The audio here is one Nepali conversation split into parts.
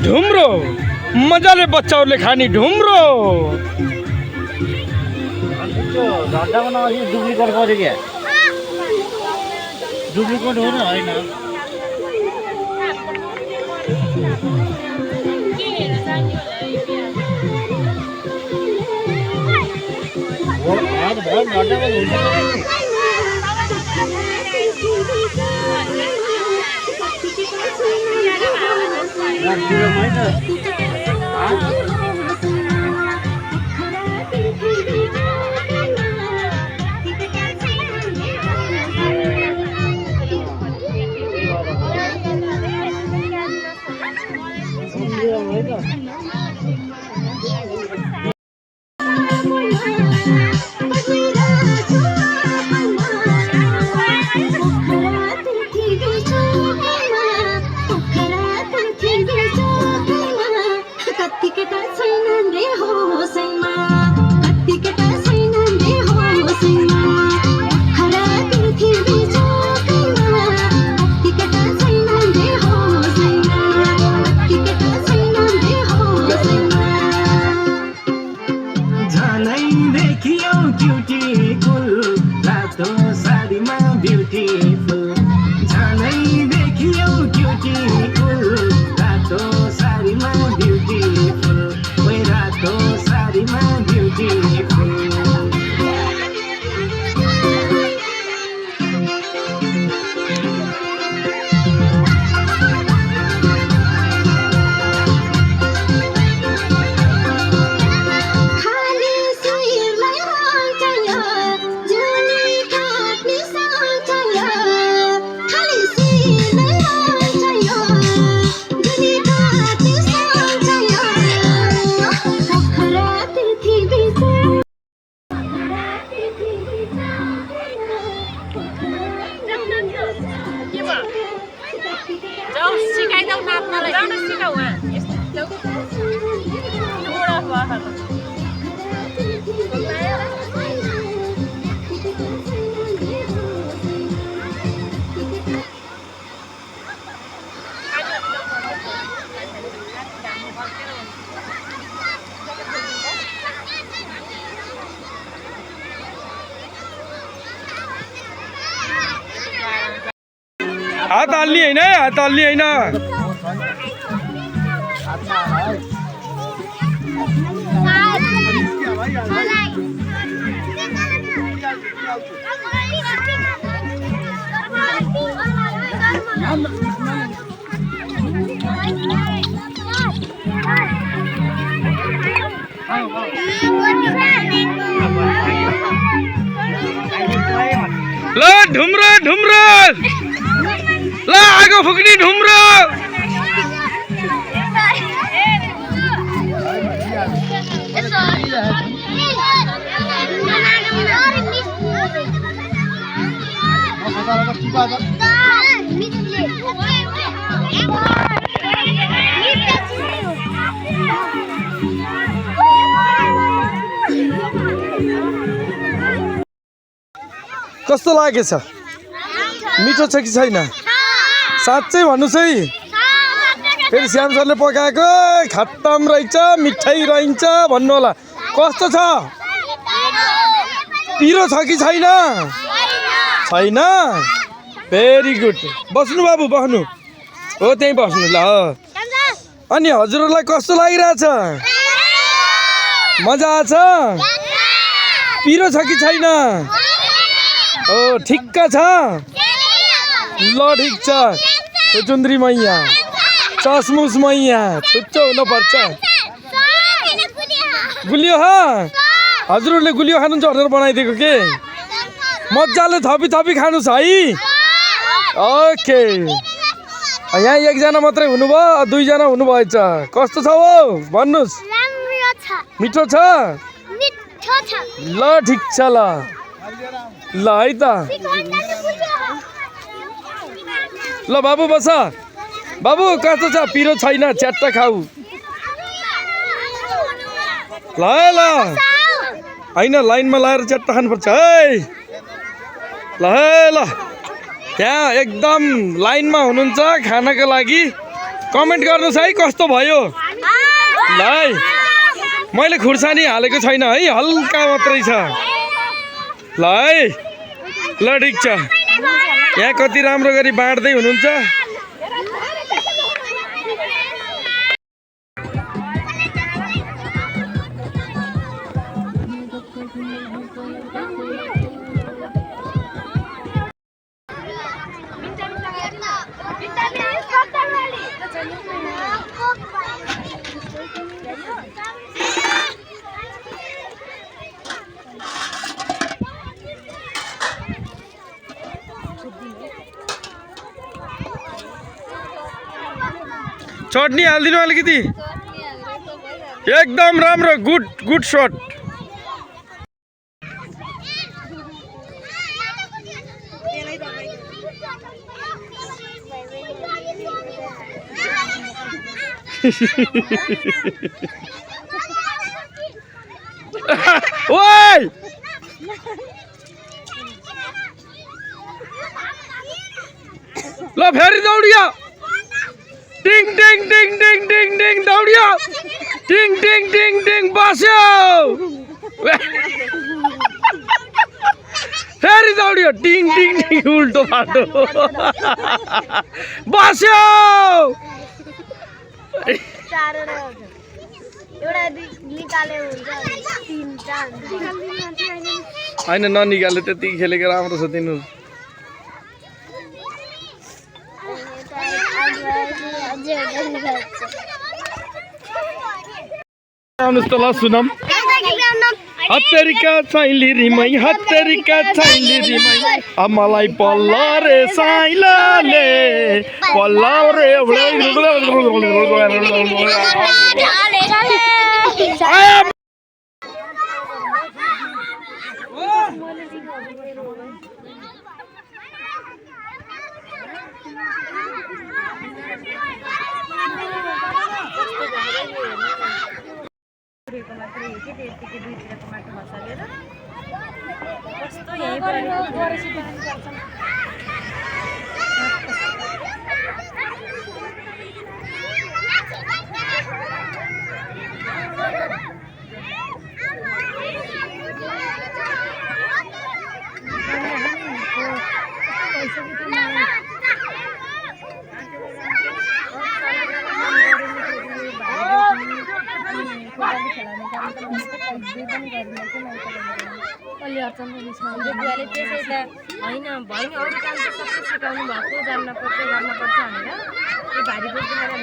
ढुम्रो मजाले बच्चाहरूले खाने ढुम्रो डुप्लिकेट गर्यो क्या डुप्लिकेट हो न होइन हात हाल्ने होइन है हात हाल्ने होइन ल ढुम्रो ढुम्रो ल आगो फुक्ने ढुम्रो कस्तो लागेछ मिठो छ कि छैन साँच्चै भन्नुस् है फेरि श्याम सरले पकाएको खत्तम रहेछ मिठाई रहन्छ भन्नु होला कस्तो छ पिरो छ कि छैन छैन भेरी गुड बस्नु बाबु बस्नु हो त्यहीँ बस्नु ल अनि हजुरहरूलाई कस्तो लागिरहेछ मजा आछ पिरो छ कि छैन ओ ठिक्क छ ल ठिक छ चुन्द्री मैया चस्मुस मैया छुच्चो हुनुपर्छ गुलियो हजुरहरूले गुलियो खानुहुन्छ भनेर बनाइदिएको के मजाले थपी थपी खानुहोस् है ओके यहाँ एकजना मात्रै हुनुभयो दुईजना हुनुभएछ कस्तो छ हो भन्नुहोस् मिठो छ ल ठिक छ ल है त ल बाबु बस बाबु कस्तो छ पिरो छैन च्याट्ट खाऊ ल होइन लाइनमा लाएर च्याट्ट खानुपर्छ है ल यहाँ एकदम लाइनमा हुनुहुन्छ खानाको लागि। कमेन्ट गर्नुहोस् है कस्तो भयो। ल है मैले खुर्सानी हालेको छैन है, हल्का मात्रै छ। ल है ल ठिक छ। यहाँ कति राम्रो गरी बाँड्दै हुनुहुन्छ। चटनी हालिदिनु अलिकति। एकदम राम्रो, गुड शट। ओइ ल फेरि दौडियो। टिङ टिङ टिङ टिङ टिङ टिङ दौडियो। टिङ टिङ टिङ टिङ बस्यो। फेरि दौडियो। टिङ टिङ टिङ उल्टो बाटो बस्यो। होइन ननिकाले त्यति खेलेको राम्रो छ दिनु। आउनुहोस् त ल सुनम। हत्तेरिका साइली रिमै, हत्तेरिका साइली रिमै, मलाई पल्ल रे साइलाले पल्ल रे। होइन बहिनी अरू काम त सबै सिकाउनु भएको, जान्न पर्छ भनेर यो भारी बोक्नु मलाई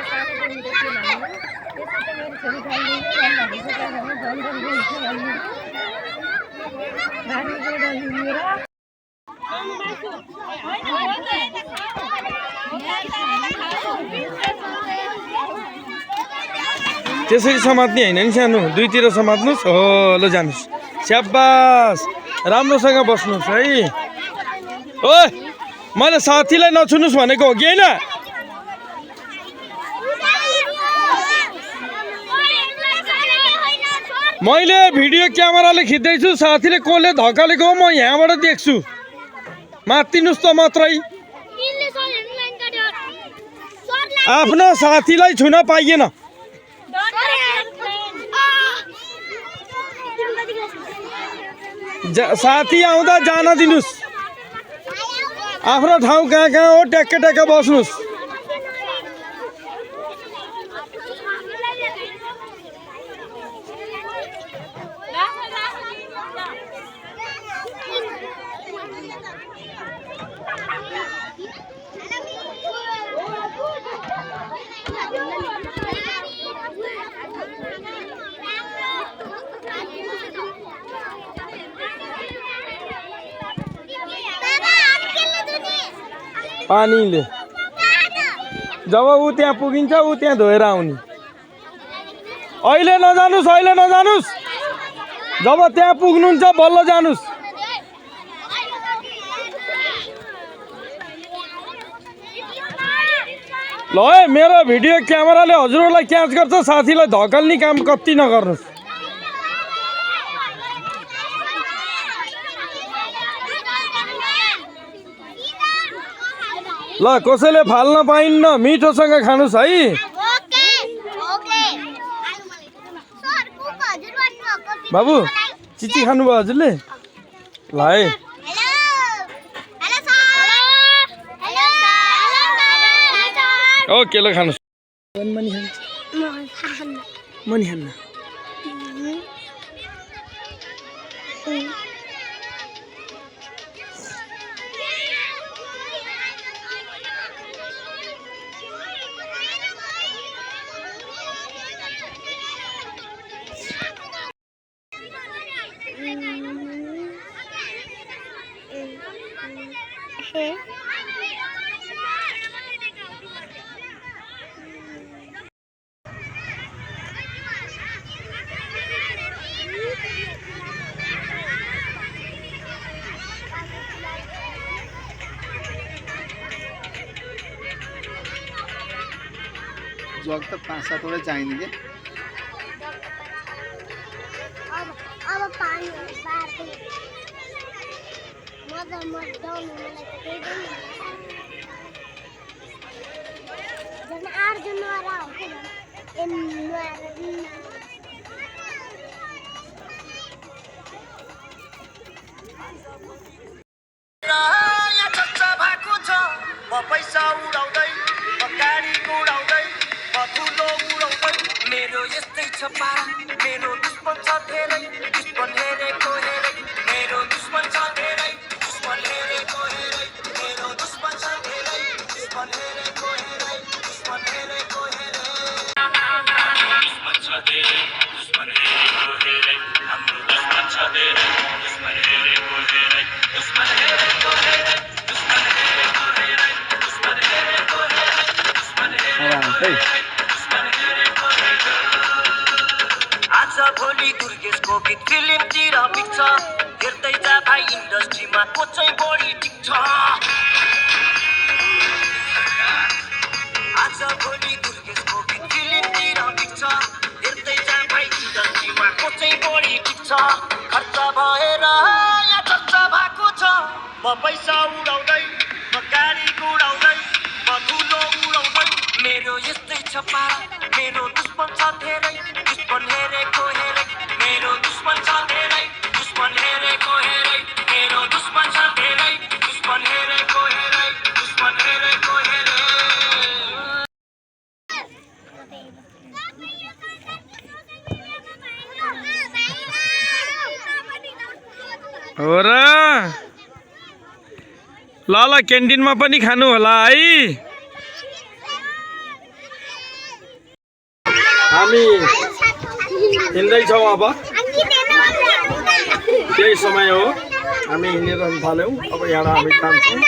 साथै दिँदै थियो भनेर त्यसै त मेरो छोरी त्यसरी समात्ने होइन नि सानो, दुईतिर समात्नुहोस्। हो ल जानुहोस्। स्याबास, राम्रोसँग बस्नुहोस् है। ओए मैले साथीलाई नछुनुहोस् भनेको हो कि होइन? मैले भिडियो क्यामेराले खिच्दैछु, साथीले कसले धक्कालेको म यहाँबाट देख्छु। मात्तिनुहोस् त मात्रै। आफ्नो साथीलाई छुन पाइएन। साथी आउँदा जान दिनुस्। आफ्नो ठाउँ कहाँ कहाँ हो ट्याक्क ट्याक्क बस्नुहोस्। पानीले जब ऊ त्यहाँ पुगिन्छ ऊ त्यहाँ धोएर आउने। अहिले नजानुस्, अहिले नजानुस्। जब त्यहाँ पुग्नुहुन्छ बल्ल जानुस्। ल है मेरो भिडियो क्यामेराले हजुरहरूलाई क्याच गर्छ, साथीलाई धकल्ने काम कति नगर्नुहोस्। ल कसैले फाल्न पाइन्न मिठोसँग खानुस् है बाबु चिची खानुभयो हजुरले ल है ओके ल खानुहोस् मनी खान्न जग त 5-7 वटा चाहिने के अब पानी बार्दै मजा मजाउनु मलाई त केही पनि जन 8 जनवरी हुन्छ एम पैसा उडाउँदै गाडी उडाउँदै ठुलो उडाउँदै मेरो यस्तै छ पारा मेरो दुश्मन छ धेरै दुश्मन हेरेको हेरै मेरो दुश्मन छ धेरै दुश्मन हेरेको हेरै मेरो दुश्मन छ धेरै दुश्मन हेरेको हेरै दुश्मन हेरेको हेरै दुश्मन छ धेरै दुश्मन हेरेको हेरै हाम्रो दुश्मन छ धेरै दुश्मन हेरेको हेरै दुश्मन हेरेको हेरै दुश्मन हेरेको हेरै दुश्मन हेरेको हेरै दुश्मन हेरेको आज भोलि दुर्गेशको गीत फिल्मतिर बिक्छ हेर्दै जा भाइ इन्डस्ट्रीमा को चाहिँ बढी टिक्छ आज भोलि दुर्गेशको गीत फिल्मतिर बिक्छ हेर्दै जा भाइ इन्डस्ट्रीमा को चाहिँ बढी टिक्छ खर्च भएर यहाँ चर्चा भएको छ म पैसा उडाउँदै म गाडी उडाउँदै म ठुलो उडाउँदै मेरो यस्तै छ पारा मेरो दुश्मन छ धेरै दुश्मन हेरेको हेरै मेरो दुश्मन छ धेरै दुश्मन हेरेको हेरै मेरो दुश्मन छ धेरै दुश्मन हेरेको हेरै दुश्मन हेरेको हेरै हो र ल ल क्यान्टिनमा पनि खानु होला है हामी हिँड्दैछौँ अब केही समय हो हामी हिँडेर थाल्यौँ अब यहाँबाट हामी जान्छौँ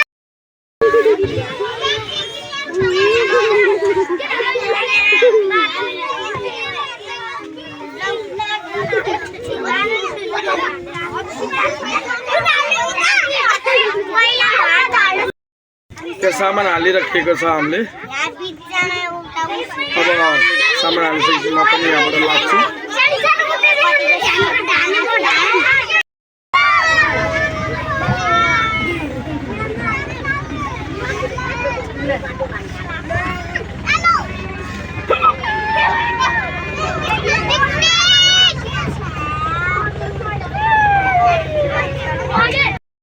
त्यो सामान हालिराखेको छ हामीले अब सामान हालिसकेपछि म पनि यहाँबाट लाग्छु